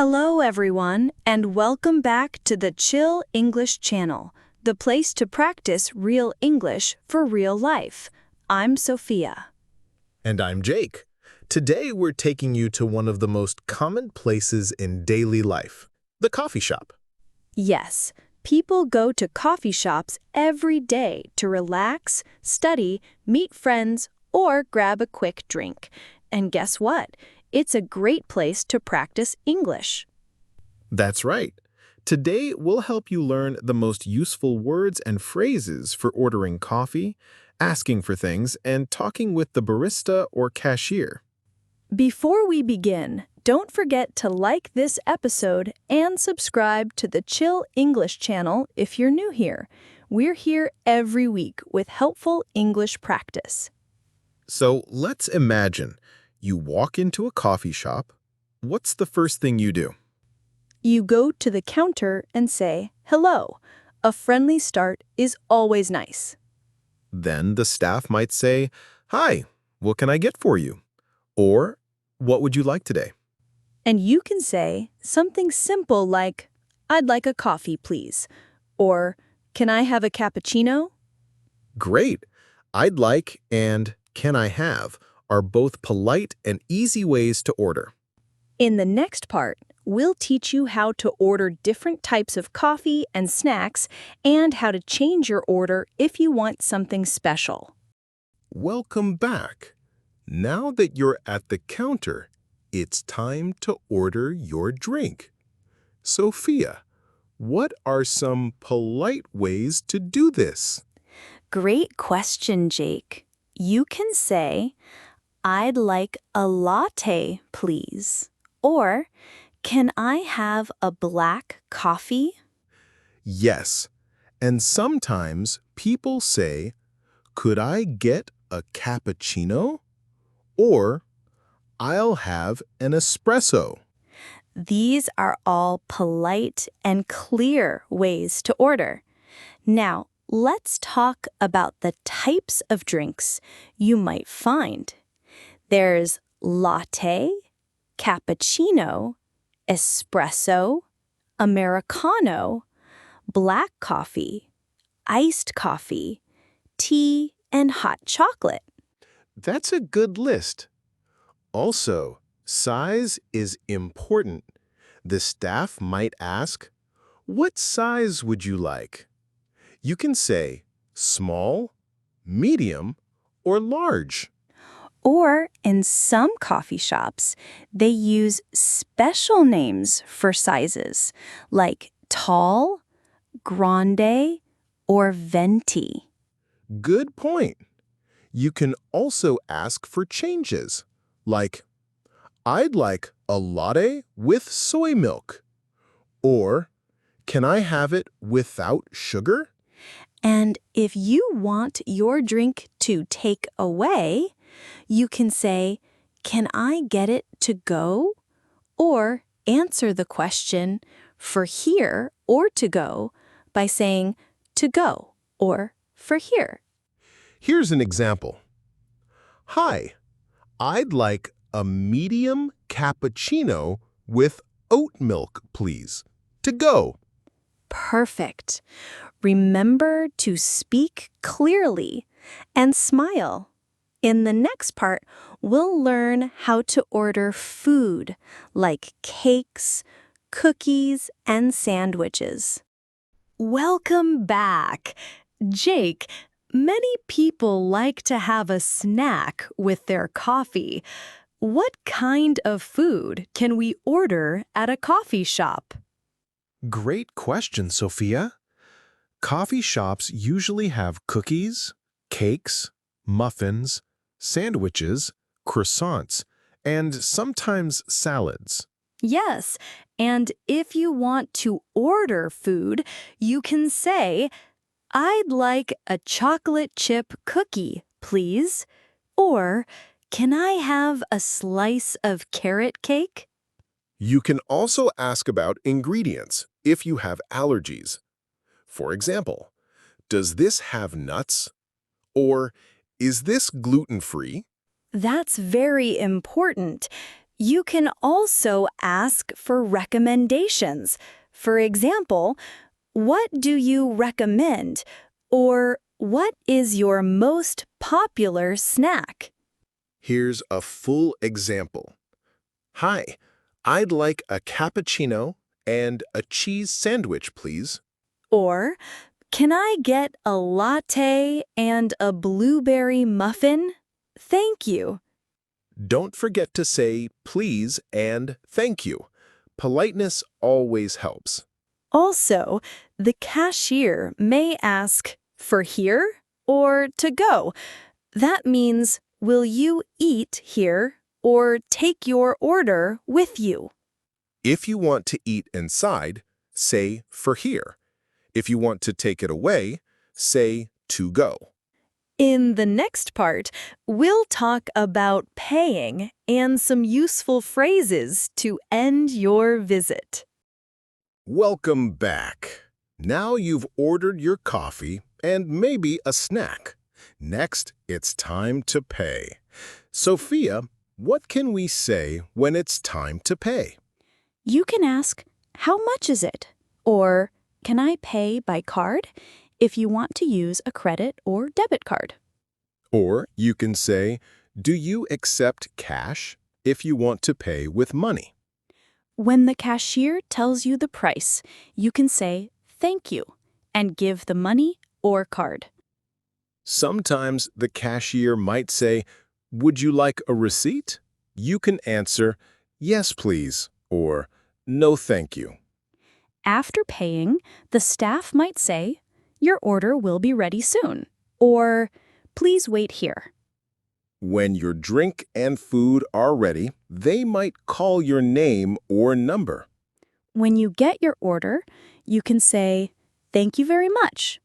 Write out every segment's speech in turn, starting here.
Hello, everyone, and welcome back to the Chill English channel, the place to practice real English for real life. I'm Sophia. And I'm Jake. Today we're taking you to one of the most common places in daily life, the coffee shop. Yes, people go to coffee shops every day to relax, study, meet friends, or grab a quick drink. And guess what? It's a great place to practice English. That's right. Today we'll help you learn the most useful words and phrases for ordering coffee, asking for things, and talking with the barista or cashier. Before we begin, don't forget to like this episode and subscribe to the Chill English channel if you're new here. We're here every week with helpful English practice. So let's imagine you walk into a coffee shop. What's the first thing you do? You go to the counter and say, "Hello." A friendly start is always nice. Then the staff might say, "Hi, what can I get for you?" Or, "What would you like today?" And you can say something simple like, "I'd like a coffee, please." Or, "Can I have a cappuccino?" Great. "I'd like" and "can I have" are both polite and easy ways to order. In the next part, we'll teach you how to order different types of coffee and snacks and how to change your order if you want something special. Welcome back. Now that you're at the counter, it's time to order your drink. Sophia, what are some polite ways to do this? Great question, Jake. You can say, "I'd like a latte, please." Or, "Can I have a black coffee?" Yes, and sometimes people say, "Could I get a cappuccino?" Or, "I'll have an espresso." These are all polite and clear ways to order. Now, let's talk about the types of drinks you might find. There's latte, cappuccino, espresso, Americano, black coffee, iced coffee, tea, and hot chocolate. That's a good list. Also, size is important. The staff might ask, "What size would you like?" You can say small, medium, or large. Or in some coffee shops, they use special names for sizes, like tall, grande, or venti. Good point. You can also ask for changes, like, "I'd like a latte with soy milk," or "Can I have it without sugar?" And if you want your drink to take away, you can say, "Can I get it to go?" Or answer the question for here or to go by saying "to go" or "for here." Here's an example. "Hi, I'd like a medium cappuccino with oat milk, please. To go." Perfect. Remember to speak clearly and smile. In the next part, we'll learn how to order food like cakes, cookies, and sandwiches. Welcome back. Jake, many people like to have a snack with their coffee. What kind of food can we order at a coffee shop? Great question, Sophia. Coffee shops usually have cookies, cakes, muffins, sandwiches, croissants, and sometimes salads. Yes, and if you want to order food, you can say, "I'd like a chocolate chip cookie, please." Or, "Can I have a slice of carrot cake?" You can also ask about ingredients if you have allergies. For example, "Does this have nuts?" Or, "Is this gluten-free?" That's very important. You can also ask for recommendations. For example, what do you recommend? Or what is your most popular snack? Here's a full example. Hi, I'd like a cappuccino and a cheese sandwich, please. Or, can I get a latte and a blueberry muffin? Thank you. Don't forget to say please and thank you. Politeness always helps. Also, the cashier may ask, for here or to go? That means, will you eat here or take your order with you? If you want to eat inside, say for here. If you want to take it away, say to go. In the next part, we'll talk about paying and some useful phrases to end your visit. Welcome back. Now you've ordered your coffee and maybe a snack. Next, it's time to pay. Sophia, what can we say when it's time to pay? You can ask, how much is it? Or, can I pay by card? If you want to use a credit or debit card. Or you can say, do you accept cash if you want to pay with money? When the cashier tells you the price, you can say, thank you, and give the money or card. Sometimes the cashier might say, would you like a receipt? You can answer, yes, please, or no, thank you. After paying, the staff might say, your order will be ready soon, or please wait here. When your drink and food are ready, they might call your name or number. When you get your order, you can say, thank you very much.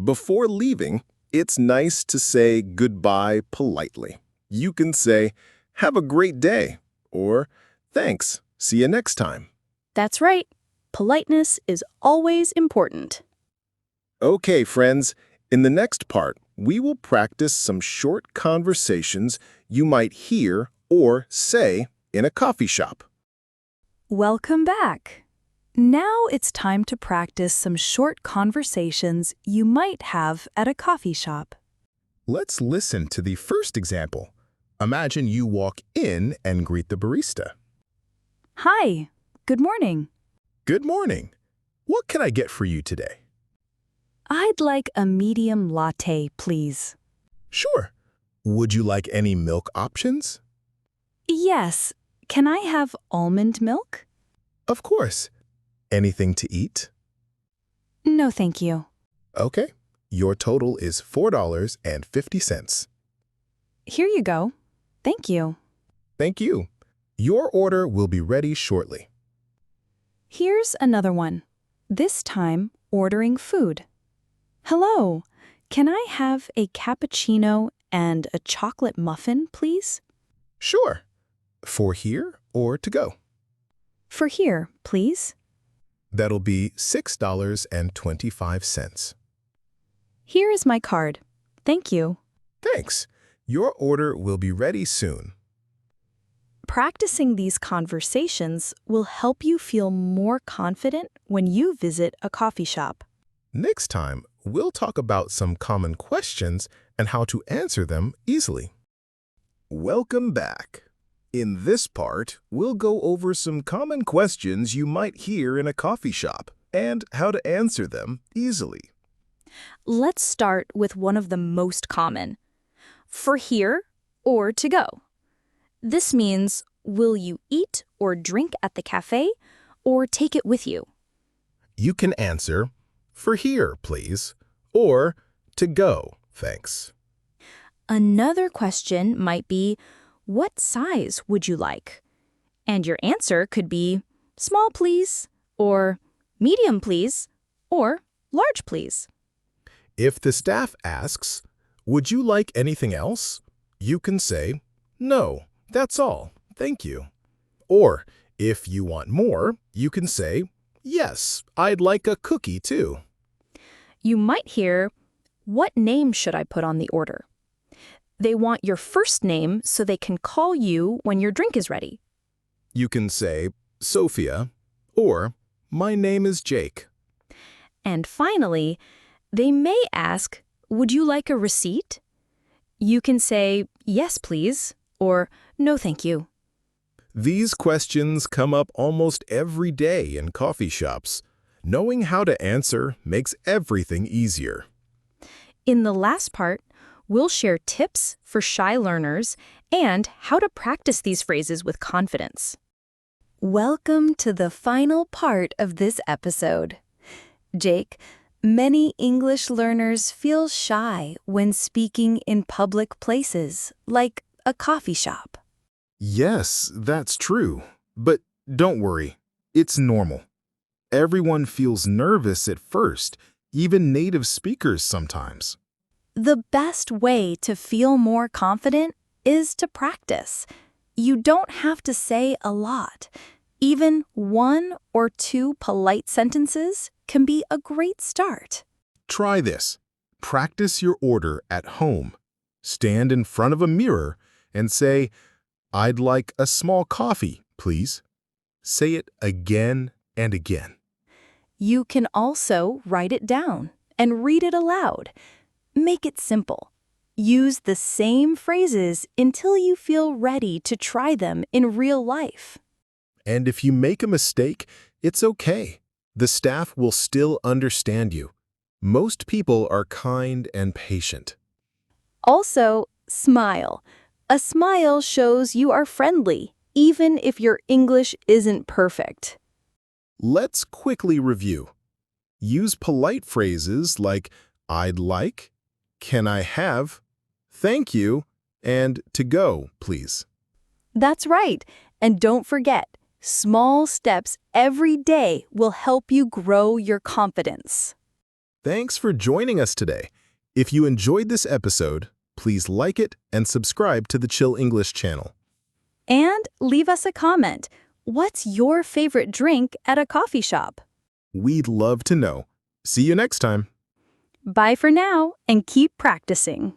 Before leaving, it's nice to say goodbye politely. You can say, have a great day, or thanks, see you next time. That's right. Politeness is always important. Okay, friends, in the next part, we will practice some short conversations you might hear or say in a coffee shop. Welcome back. Now it's time to practice some short conversations you might have at a coffee shop. Let's listen to the first example. Imagine you walk in and greet the barista. Hi, good morning. Good morning. What can I get for you today? I'd like a medium latte, please. Sure. Would you like any milk options? Yes. Can I have almond milk? Of course. Anything to eat? No, thank you. Okay. Your total is $4.50. Here you go. Thank you. Thank you. Your order will be ready shortly. Here's another one. This time, ordering food. Hello. Can I have a cappuccino and a chocolate muffin, please? Sure. For here or to go? For here, please. That'll be $6.25. Here is my card. Thank you. Thanks. Your order will be ready soon. Practicing these conversations will help you feel more confident when you visit a coffee shop. Next time, we'll talk about some common questions and how to answer them easily. Welcome back. In this part, we'll go over some common questions you might hear in a coffee shop and how to answer them easily. Let's start with one of the most common. For here or to go? This means, will you eat or drink at the cafe or take it with you? You can answer, for here, please, or to go, thanks. Another question might be, what size would you like? And your answer could be, small please, or medium please, or large please. If the staff asks, would you like anything else? You can say, no, that's all, thank you. Or, if you want more, you can say, yes, I'd like a cookie too. You might hear, what name should I put on the order? They want your first name so they can call you when your drink is ready. You can say, Sophia, or my name is Jake. And finally, they may ask, would you like a receipt? You can say, yes, please, or no, thank you. These questions come up almost every day in coffee shops. Knowing how to answer makes everything easier. In the last part, we'll share tips for shy learners and how to practice these phrases with confidence. Welcome to the final part of this episode. Jake, many English learners feel shy when speaking in public places, like a coffee shop. Yes, that's true. But don't worry, it's normal. Everyone feels nervous at first, even native speakers sometimes. The best way to feel more confident is to practice. You don't have to say a lot. Even 1 or 2 polite sentences can be a great start. Try this. Practice your order at home. Stand in front of a mirror and say, I'd like a small coffee, please. Say it again and again. You can also write it down and read it aloud. Make it simple. Use the same phrases until you feel ready to try them in real life. And if you make a mistake, it's okay. The staff will still understand you. Most people are kind and patient. Also, smile. A smile shows you are friendly, even if your English isn't perfect. Let's quickly review. Use polite phrases like I'd like, can I have, thank you, and to go, please. That's right. And don't forget, small steps every day will help you grow your confidence. Thanks for joining us today. If you enjoyed this episode, please like it and subscribe to the Chill English channel. And leave us a comment. What's your favorite drink at a coffee shop? We'd love to know. See you next time. Bye for now, and keep practicing.